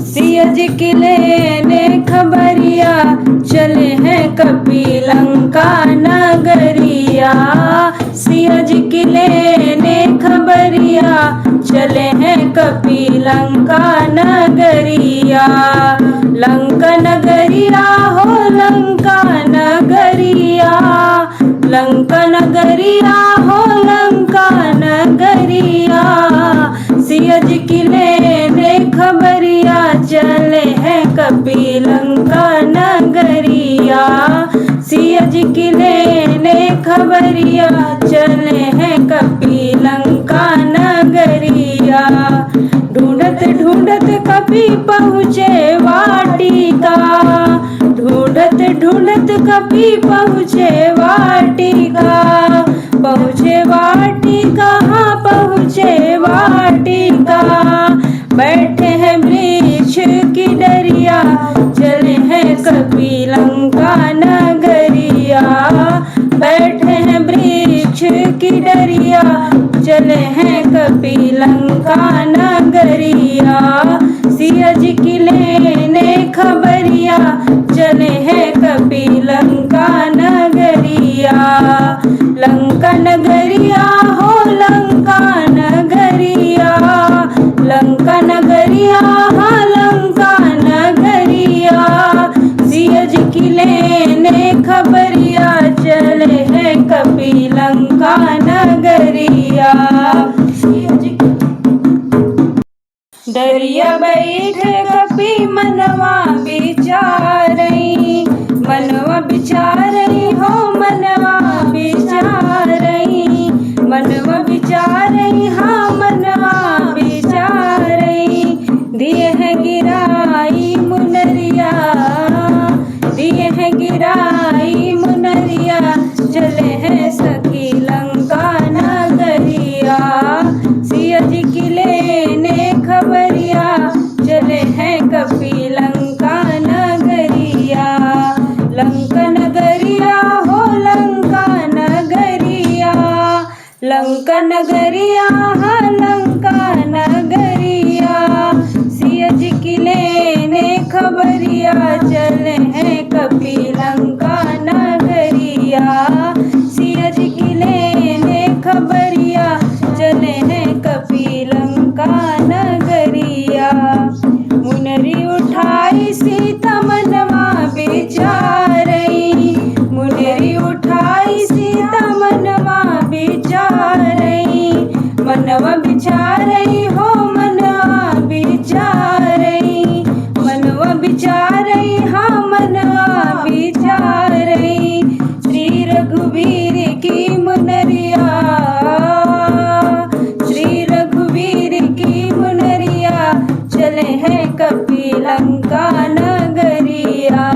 सिया जी की लेने खबरिया चले हैं कपी लंका नगरिया। सिया जी की लेने खबरिया चले हैं कपी लंका नगरिया। लंका नगरिया हो लंका नगरिया, लंका नगरिया हो लंका नगरिया। सिया जी की लेने खबरिया चले हैं कपी लंका नगरिया। सिया जी की लेने खबरिया चले हैं कपी लंका नगरिया। ढूंढत ढूंढत कपी पहुँचे वाटिका, ढूंढत ढूंढत कपी पहुँचे वाटिका। पहुँचे वाटिका, हाँ पहुँचे वाटिका। बैठे हैं वृक्ष की डरिया चले हैं कपी लंका नगरिया। बैठे हैं वृक्ष की डरिया चले हैं कपी लंका नगरिया। सिया जी की लेने खबरिया चले हैं कपी लंका नगरिया। लंका नगरिया हो लंका नगरिया, लंका नगरिया हाँ लंका नगरिया। सिया जी की लेने खबरिया चले हैं कपी लंका नगरिया। डरिया बैठे कपी मनवा बिचारई, मनवा बिचारई हो मनवा बिचारई, मनवा बिचारई हाँ मनवा बिचारई। दिए हैं गिराई मुनरिया, दिए हैं गिराई मुनरिया चले हैं सखी लंका नगरिया। सिया जी की लेने खबरिया चले हैं कपी लंका नगरिया। लंका नगरिया हो लंका नगरिया, लंका नगरिया हाँ लंका नगरिया। सिया जी की लेने खबरिया चले हैं कपी लंका नगरिया। सिया जी की लेने खबरिया चले हैं कपी लंका नगरिया। मुनरी उठाई सीता मनवा बिचारई, मुनरी उठाई सीता मनवा बिचारई। मनवा बिचारई हो मनवा बिचारई, मनवा बिचारई हाँ मनवा बिचारई। श्री रघुवीर की मुनरिया, श्री रघुवीर की मुनरिया चले हैं कपी लंका नगरिया।